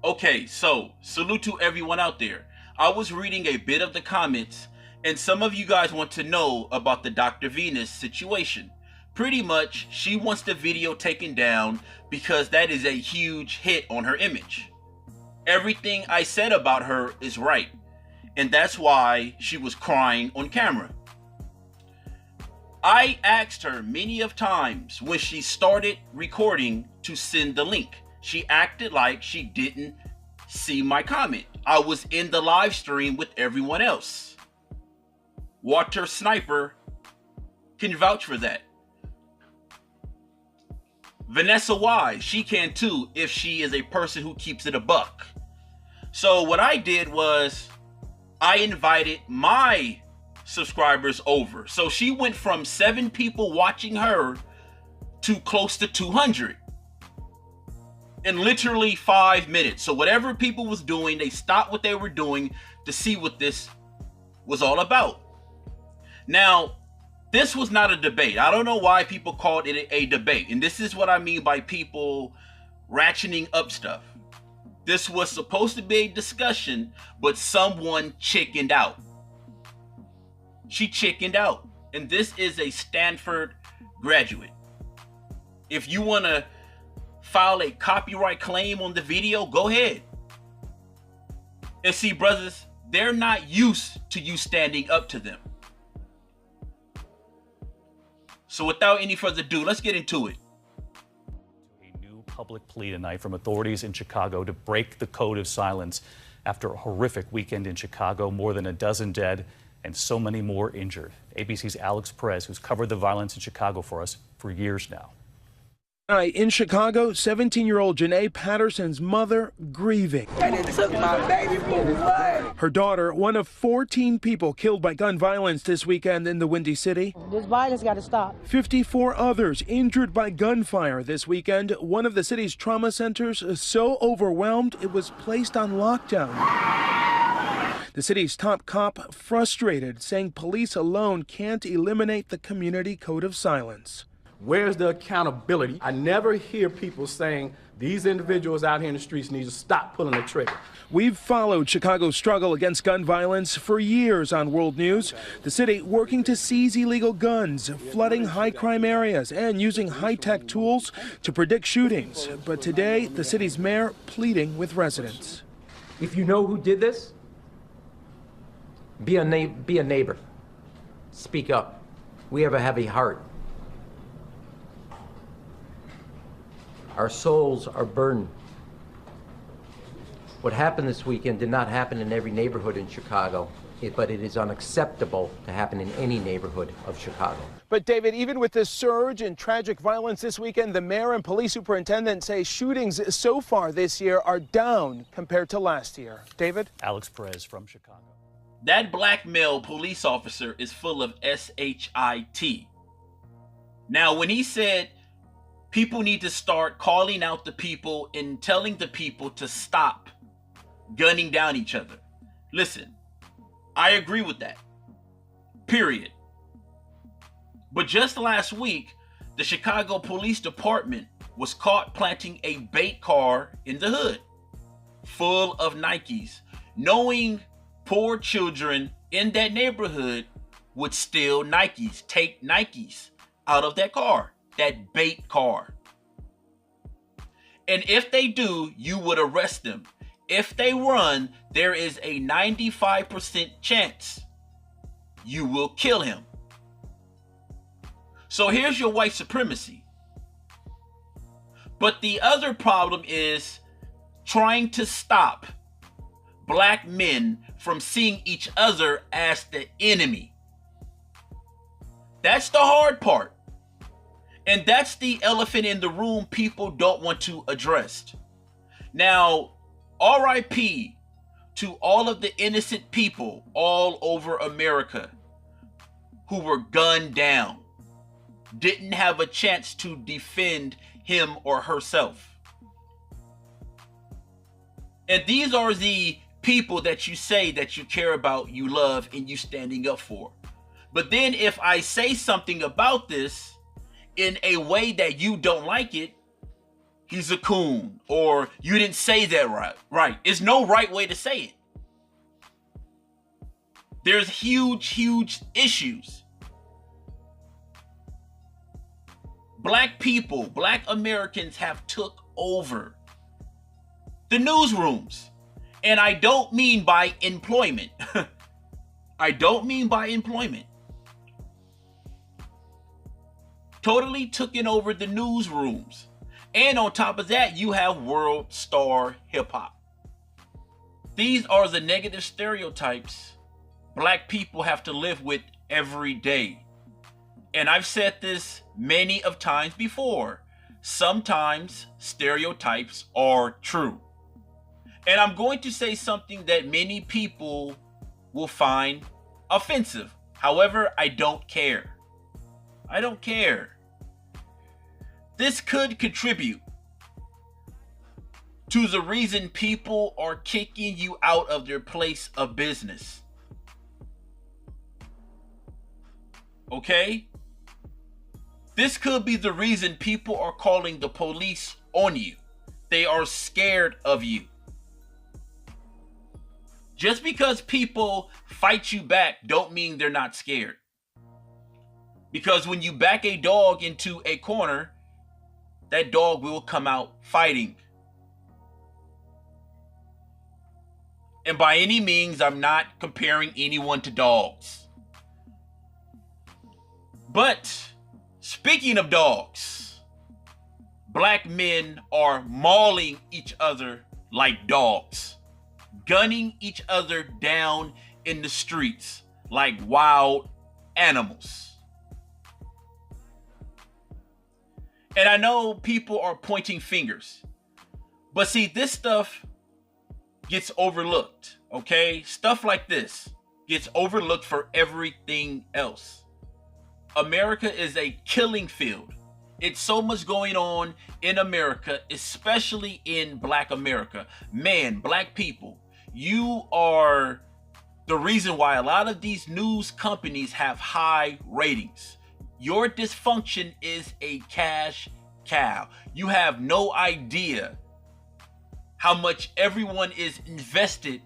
Okay, so salute to everyone out there. I was reading a bit of the comments, and some of you guys want to know about the Dr. Venus situation. Pretty much, she wants the video taken down because that is a huge hit on her image. Everything I said about her is right, and that's why she was crying on camera. I asked her many of times when she started recording to send the link. She acted like she didn't see my comment. I was in the live stream with everyone else. Water Sniper can vouch for that. Vanessa Wise, she can too if she is a person who keeps it a buck. So what I did was I invited my subscribers over. So she went from 7 people watching her to close to 200 in literally 5 minutes. So whatever people was doing, they stopped what they were doing to see what this was all about. Now, this was not a debate. I don't know why people called it a debate. And this is what I mean by people ratcheting up stuff. This was supposed to be a discussion, but someone chickened out. She chickened out. And this is a Stanford graduate. If you want to file a copyright claim on the video, go ahead. And see, brothers, they're not used to you standing up to them. So without any further ado, let's get into it. A new public plea tonight from authorities in Chicago to break the code of silence after a horrific weekend in Chicago. More than a dozen dead and so many more injured. ABC's Alex Perez, who's covered the violence in Chicago for us for years now. In Chicago, 17-year-old Janae Patterson's mother grieving. And it took my baby away. Her daughter, one of 14 people killed by gun violence this weekend in the Windy City. This violence got to stop. 54 others injured by gunfire this weekend. One of the city's trauma centers so overwhelmed it was placed on lockdown. The city's top cop frustrated, saying police alone can't eliminate the community code of silence. Where's the accountability? I never hear people saying these individuals out here in the streets need to stop pulling the trigger. We've followed Chicago's struggle against gun violence for years on World News. The city working to seize illegal guns, flooding high crime areas, and using high-tech tools to predict shootings. But today, the city's mayor pleading with residents. If you know who did this, be a neighbor. Speak up. We have a heavy heart. Our souls are burdened. What happened this weekend did not happen in every neighborhood in Chicago, but it is unacceptable to happen in any neighborhood of Chicago. But David, even with this surge in tragic violence this weekend, the mayor and police superintendent say shootings so far this year are down compared to last year. David? Alex Perez from Chicago. That black male police officer is full of shit. Now, when he said people need to start calling out the people and telling the people to stop gunning down each other. Listen, I agree with that. Period. But just last week, the Chicago Police Department was caught planting a bait car in the hood full of Nikes, knowing poor children in that neighborhood would steal Nikes, take Nikes out of that car. That bait car. And if they do, you would arrest them. If they run, there is a 95% chance you will kill him. So here's your white supremacy. But the other problem is trying to stop black men from seeing each other as the enemy. That's the hard part. And that's the elephant in the room people don't want to address. Now, RIP to all of the innocent people all over America who were gunned down, didn't have a chance to defend him or herself. And these are the people that you say that you care about, you love, and you standing up for. But then if I say something about this in a way that you don't like it, he's a coon, or you didn't say that right. Right. There's no right way to say it. There's huge issues. Black people, Black Americans have took over the newsrooms. And I don't mean by employment. I don't mean by employment. Totally taken over the newsrooms. And on top of that, you have world star hip hop. These are the negative stereotypes Black people have to live with every day. And I've said this many of times before. Sometimes stereotypes are true. And I'm going to say something that many people will find offensive. However, I don't care. I don't care. This could contribute to the reason people are kicking you out of their place of business. Okay? This could be the reason people are calling the police on you. They are scared of you. Just because people fight you back don't mean they're not scared. Because when you back a dog into a corner, that dog will come out fighting. And by any means, I'm not comparing anyone to dogs. But speaking of dogs, Black men are mauling each other like dogs, gunning each other down in the streets like wild animals. And I know people are pointing fingers, but see, this stuff gets overlooked, okay? Stuff like this gets overlooked for everything else. America is a killing field. It's so much going on in America, especially in Black America. Man, Black people, you are the reason why a lot of these news companies have high ratings. Your dysfunction is a cash cow. You have no idea how much everyone is invested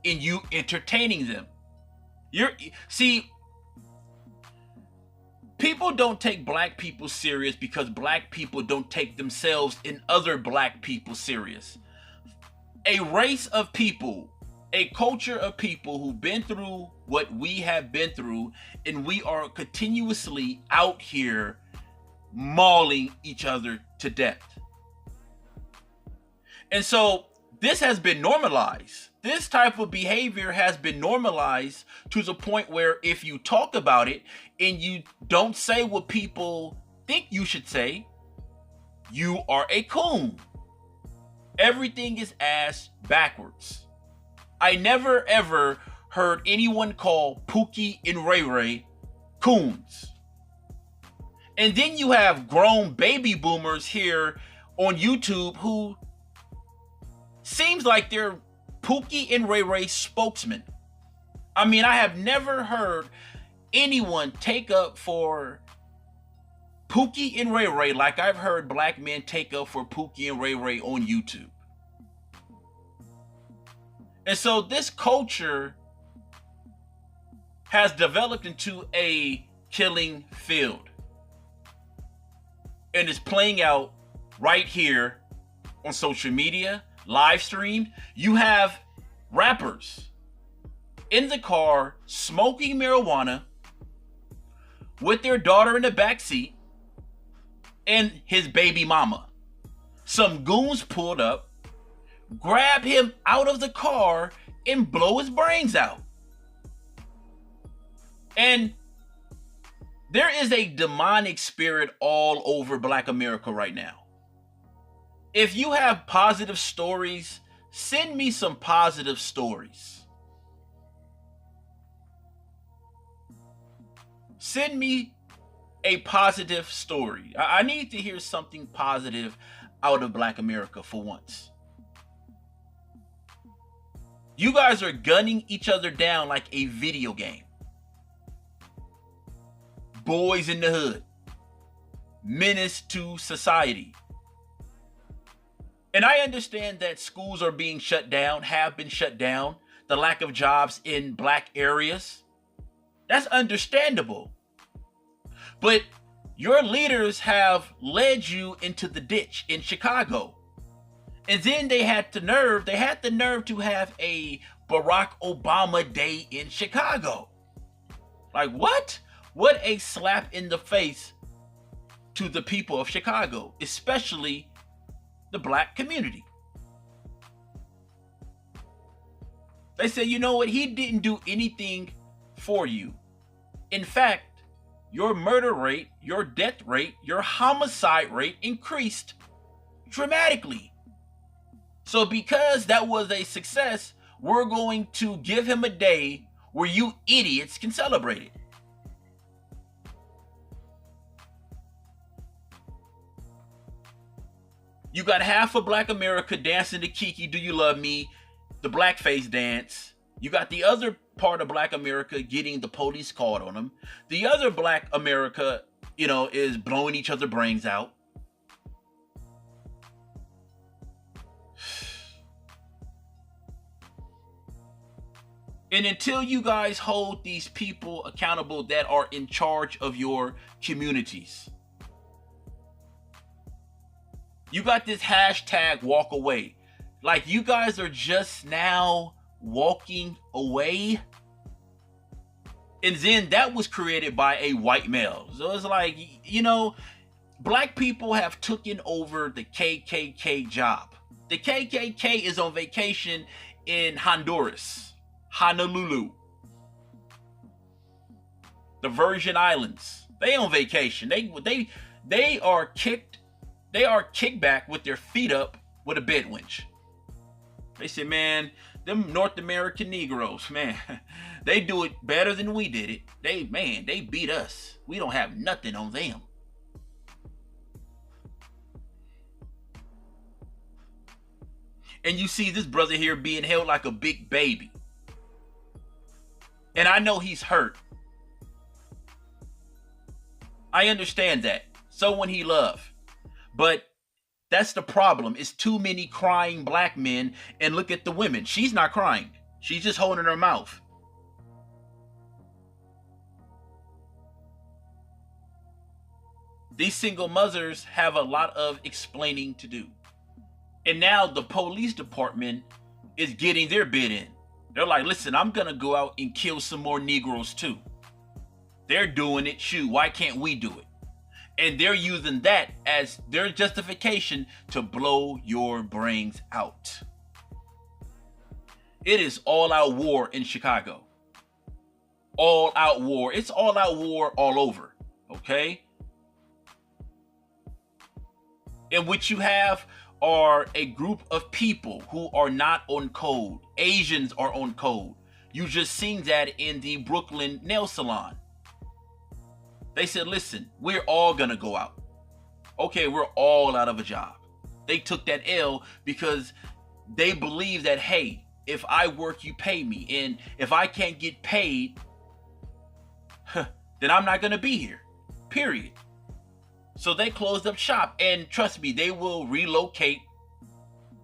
in you entertaining them. See, people don't take Black people serious because Black people don't take themselves and other Black people serious. A race of people, a culture of people who've been through what we have been through, and we are continuously out here mauling each other to death. And so this has been normalized. This type of behavior has been normalized to the point where if you talk about it and you don't say what people think you should say, you are a coon. Everything is ass backwards. I never ever heard anyone call Pookie and Ray Ray coons. And then you have grown baby boomers here on YouTube who seems like they're Pookie and Ray Ray spokesmen. I mean, I have never heard anyone take up for Pookie and Ray Ray like I've heard Black men take up for Pookie and Ray Ray on YouTube. And so this culture has developed into a killing field. And it's playing out right here on social media, live streamed. You have rappers in the car smoking marijuana with their daughter in the backseat and his baby mama. Some goons pulled up, grab him out of the car and blow his brains out. And there is a demonic spirit all over Black America right now. If you have positive stories, send me some positive stories. Send me a positive story. I need to hear something positive out of Black America for once. You guys are gunning each other down like a video game. Boys in the hood. Menace to society. And I understand that schools are being shut down, have been shut down, the lack of jobs in black areas. That's understandable. But your leaders have led you into the ditch in Chicago. And then they had the nerve to have a Barack Obama Day in Chicago. Like, what? What a slap in the face to the people of Chicago, especially the black community. They say, you know what? He didn't do anything for you. In fact, your murder rate, your death rate, your homicide rate increased dramatically. So because that was a success, we're going to give him a day where you idiots can celebrate it. You got half of black America dancing to Kiki, Do You Love Me, the blackface dance. You got the other part of black America getting the police called on them. The other black America, is blowing each other brains out. And until you guys hold these people accountable that are in charge of your communities, you got this hashtag walk away. Like, you guys are just now walking away. And then that was created by a white male. So it's like, black people have taken over the KKK job. The KKK is on vacation in Honduras, Honolulu, the Virgin Islands. They on vacation. They are kicked back with their feet up with a bed winch. They said, man, them North American Negroes, man, they do it better than we did it. They beat us. We don't have nothing on them. And you see this brother here being held like a big baby. And I know he's hurt. I understand that. Someone he loved. But that's the problem. It's too many crying black men. And look at the women. She's not crying. She's just holding her mouth. These single mothers have a lot of explaining to do. And now the police department is getting their bid in. They're like, listen, I'm going to go out and kill some more Negroes too. They're doing it. Shoot, why can't we do it? And they're using that as their justification to blow your brains out. It is all out war in Chicago. All out war. It's all out war all over. Okay? And what you have are a group of people who are not on code. Asians are on code. You just seen that in the Brooklyn nail salon. They said, listen, we're all gonna go out. Okay, we're all out of a job. They took that L because they believe that, hey, if I work, you pay me. And if I can't get paid, then I'm not gonna be here, period. So they closed up shop, and trust me, they will relocate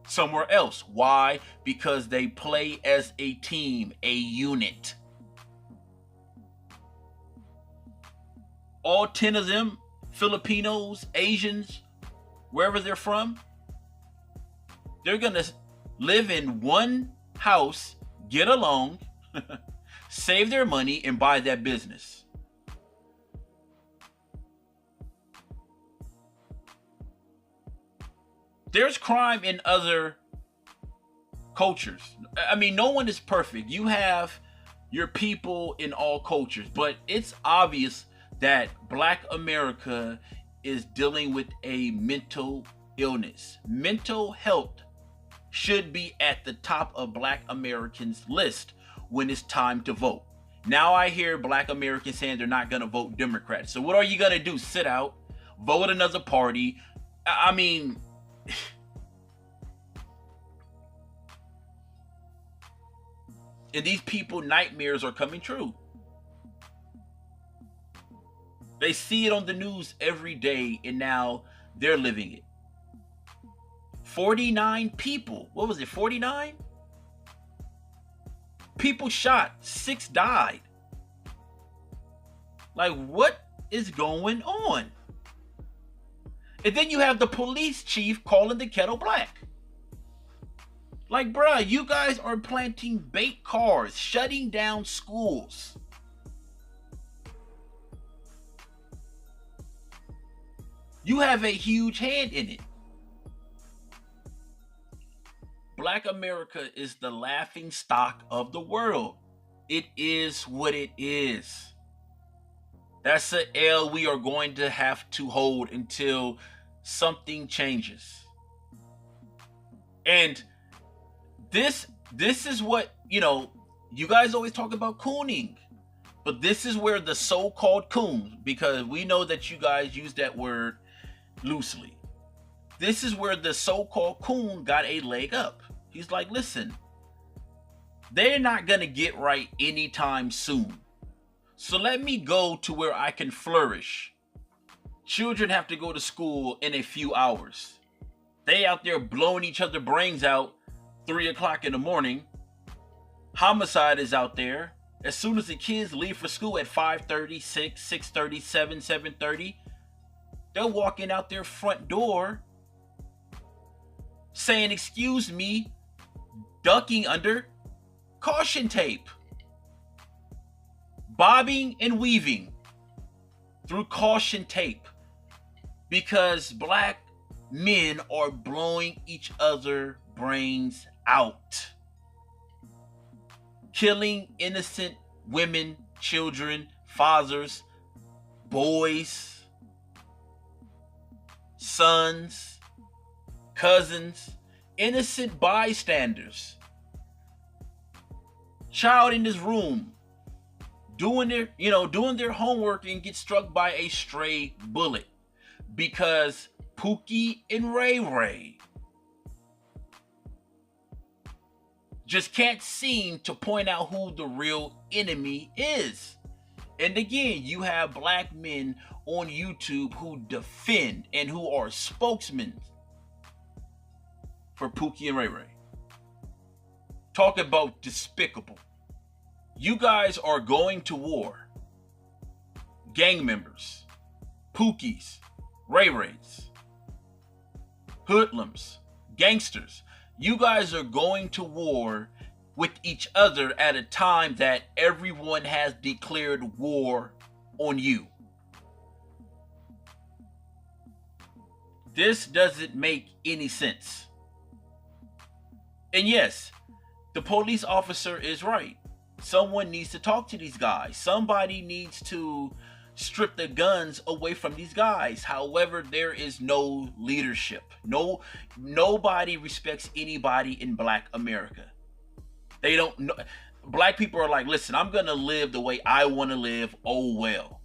somewhere else. Why? Because they play as a team, a unit. All 10 of them, Filipinos, Asians, wherever they're from, they're gonna live in one house, get along, save their money, and buy that business. There's crime in other cultures. I mean, no one is perfect. You have your people in all cultures, but it's obvious that Black America is dealing with a mental illness. Mental health should be at the top of Black Americans' list when it's time to vote. Now I hear Black Americans saying they're not going to vote Democrat. So what are you going to do? Sit out, vote another party? I mean, and these people, nightmares are coming true. They see it on the news every day, and now they're living it. 49 people. What was it? 49? People shot. 6 died. Like, what is going on? And then you have the police chief calling the kettle black. Like, bruh, you guys are planting bait cars, shutting down schools. You have a huge hand in it. Black America is the laughing stock of the world. It is what it is. That's an L we are going to have to hold until something changes. And this is what, you guys always talk about cooning. But this is where the so-called coon, because we know that you guys use that word loosely. This is where the so-called coon got a leg up. He's like, listen, they're not going to get right anytime soon. So let me go to where I can flourish. Children have to go to school in a few hours. They out there blowing each other brains out 3 o'clock in the morning. Homicide is out there. As soon as the kids leave for school at 5:30, 6, 6:30, 7, 7:30, they're walking out their front door saying, excuse me, ducking under caution tape. Bobbing and weaving through caution tape because black men are blowing each other brains out. Killing innocent women, children, fathers, boys, sons, cousins, innocent bystanders. Child in this room doing their homework and get struck by a stray bullet because Pookie and Ray Ray just can't seem to point out who the real enemy is. And again, you have black men on YouTube who defend and who are spokesmen for Pookie and Ray Ray. Talk about despicable. You guys are going to war. Gang members, Pookies, Ray Rays, hoodlums, gangsters. You guys are going to war with each other at a time that everyone has declared war on you. This doesn't make any sense. And yes, the police officer is right. Someone needs to talk to these guys. Somebody needs to strip the guns away from these guys. However, there is no leadership. Nobody respects anybody in Black America. They don't know. Black people are like, listen, I'm gonna live the way I want to live. Oh well.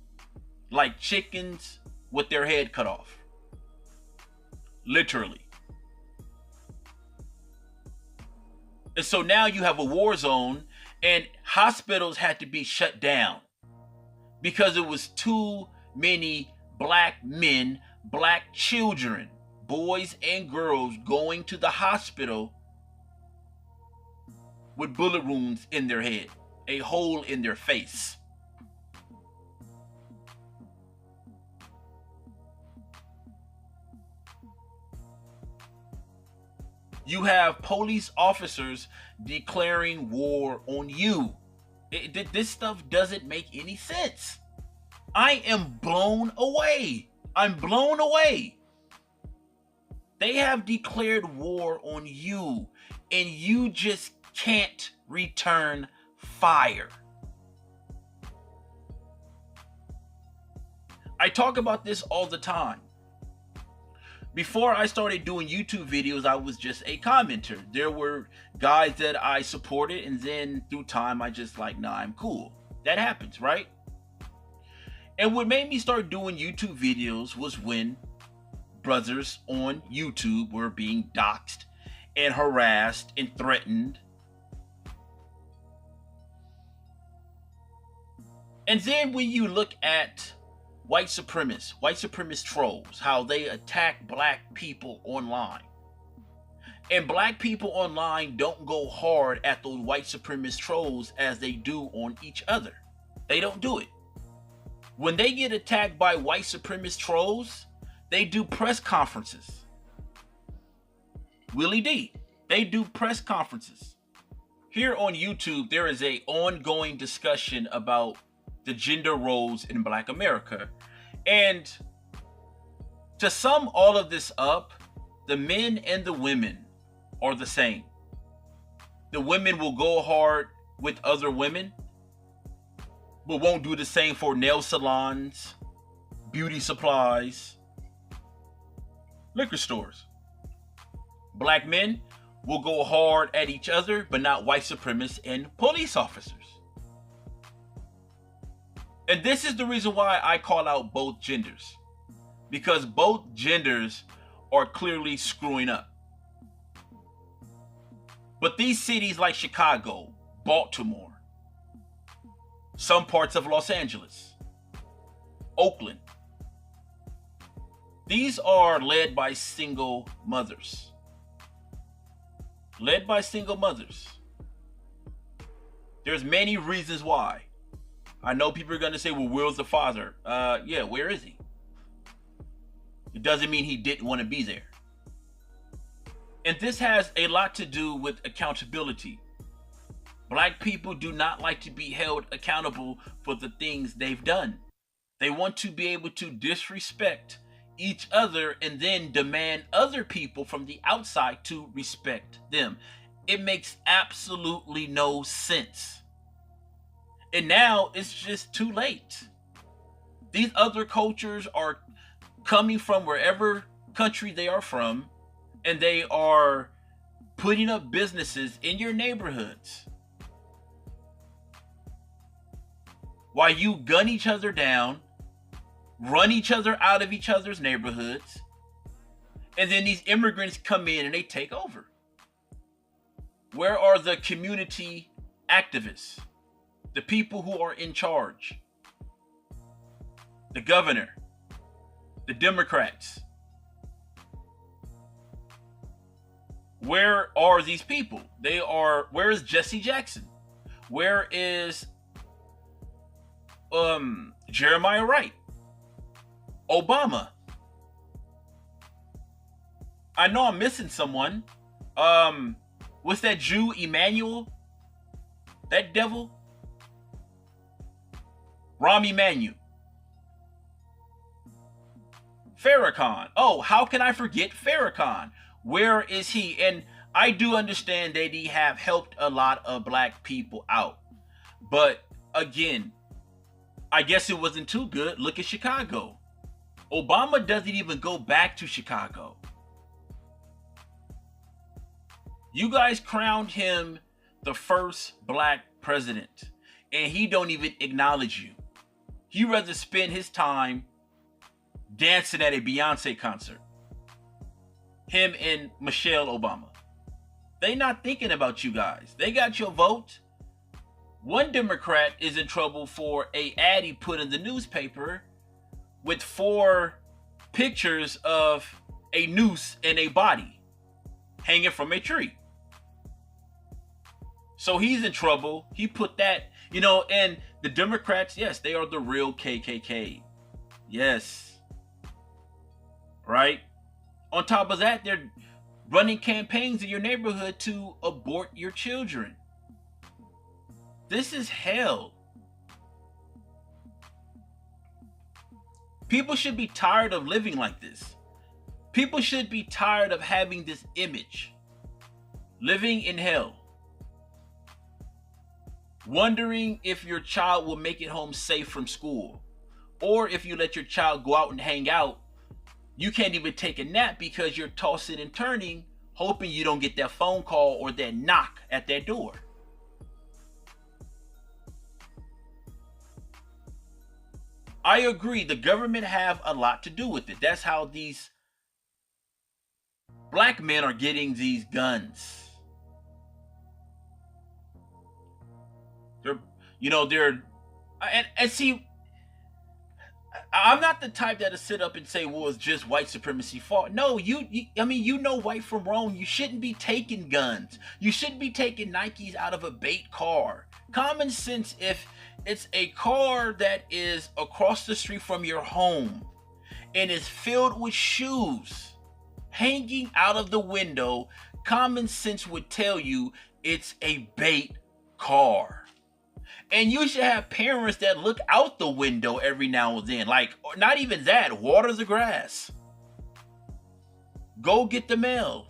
Like chickens with their head cut off. Literally. And so now you have a war zone, and hospitals had to be shut down because it was too many black men, black children, boys and girls going to the hospital with bullet wounds in their head, a hole in their face. You have police officers declaring war on you. This stuff doesn't make any sense. I am blown away. I'm blown away. They have declared war on you, and you just can't return fire. I talk about this all the time. Before I started doing YouTube videos, I was just a commenter. There were guys that I supported, and then through time, I just like, nah, I'm cool. That happens, right? And what made me start doing YouTube videos was when brothers on YouTube were being doxxed and harassed and threatened. And then when you look at white supremacist trolls, how they attack black people online. And black people online don't go hard at those white supremacist trolls as they do on each other. They don't do it. When they get attacked by white supremacist trolls, they do press conferences. Willie D. They do press conferences. Here on YouTube, there is an ongoing discussion about the gender roles in Black America. And to sum all of this up, the men and the women are the same. The women will go hard with other women, but won't do the same for nail salons, beauty supplies, liquor stores. Black men will go hard at each other, but not white supremacists and police officers. And this is the reason why I call out both genders, because both genders are clearly screwing up. But these cities like Chicago, Baltimore, some parts of Los Angeles, Oakland, these are led by single mothers. Led by single mothers. There's many reasons why. I know people are going to say, well, where's the father? Yeah, where is he? It doesn't mean he didn't want to be there. And this has a lot to do with accountability. Black people do not like to be held accountable for the things they've done. They want to be able to disrespect each other and then demand other people from the outside to respect them. It makes absolutely no sense. And now it's just too late. These other cultures are coming from wherever country they are from, and they are putting up businesses in your neighborhoods while you gun each other down, run each other out of each other's neighborhoods, and then these immigrants come in and they take over. Where are the community activists? The people who are in charge? The governor? The Democrats? Where are these people? Where is Jesse Jackson? Where is Jeremiah Wright? Obama? I know I'm missing someone. What's that Jew, Emmanuel? That devil? Rahm Emanuel. Farrakhan. Oh, how can I forget Farrakhan? Where is he? And I do understand that he have helped a lot of black people out. But again, I guess it wasn't too good. Look at Chicago. Obama doesn't even go back to Chicago. You guys crowned him the first black president, and he don't even acknowledge you. He'd rather spend his time dancing at a Beyonce concert. Him and Michelle Obama. They not thinking about you guys. They got your vote. One Democrat is in trouble for a ad he put in the newspaper with 4 pictures of a noose and a body hanging from a tree. So he's in trouble. He put that, and the Democrats, yes, they are the real KKK. Yes. Right? On top of that, they're running campaigns in your neighborhood to abort your children. This is hell. People should be tired of living like this. People should be tired of having this image. Living in hell. Wondering if your child will make it home safe from school. Or if you let your child go out and hang out, you can't even take a nap because you're tossing and turning, hoping you don't get that phone call or that knock at that door. I agree, the government have a lot to do with it. That's how these black men are getting these guns. And see, I'm not the type that'll sit up and say, well, it's just white supremacy fault. No, I mean, you know white from wrong. You shouldn't be taking guns. You shouldn't be taking Nikes out of a bait car. Common sense, if it's a car that is across the street from your home and is filled with shoes hanging out of the window, common sense would tell you it's a bait car. And you should have parents that look out the window every now and then. Like, not even that, water the grass. Go get the mail.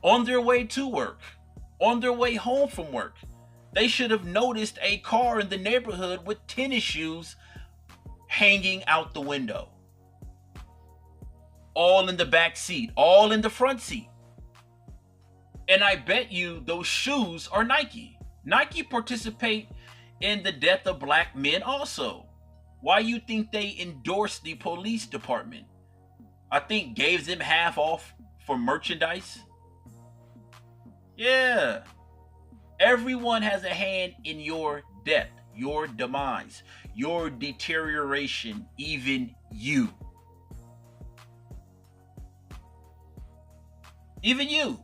On their way to work, on their way home from work, they should have noticed a car in the neighborhood with tennis shoes hanging out the window. All in the back seat, all in the front seat. And I bet you those shoes are Nike. Nike participate in the death of black men also. Why you think they endorsed the police department? I think gave them half off for merchandise. Yeah. Everyone has a hand in your death, your demise, your deterioration, even you. Even you.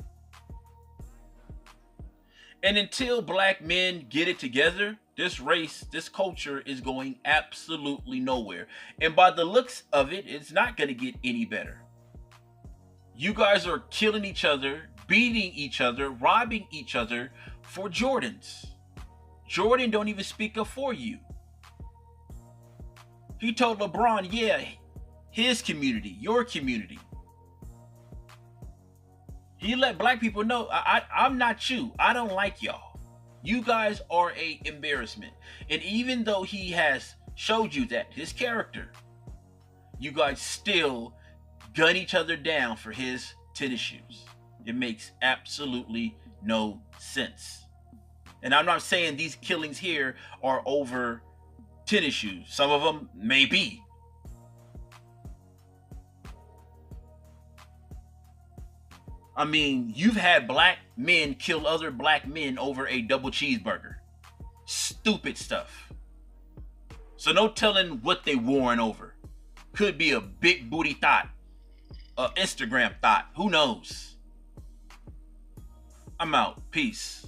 And until black men get it together, this race, this culture is going absolutely nowhere. And by the looks of it, it's not going to get any better. You guys are killing each other, beating each other, robbing each other for Jordans. Jordan don't even speak up for you. He told LeBron, yeah, his community, your community. He let black people know, I'm not you. I don't like y'all. You guys are an embarrassment. And even though he has showed you that, his character, you guys still gun each other down for his tennis shoes. It makes absolutely no sense. And I'm not saying these killings here are over tennis shoes. Some of them may be. I mean, you've had black men kill other black men over a double cheeseburger. Stupid stuff. So no telling what they warring over. Could be a big booty thought. Instagram thought. Who knows? I'm out. Peace.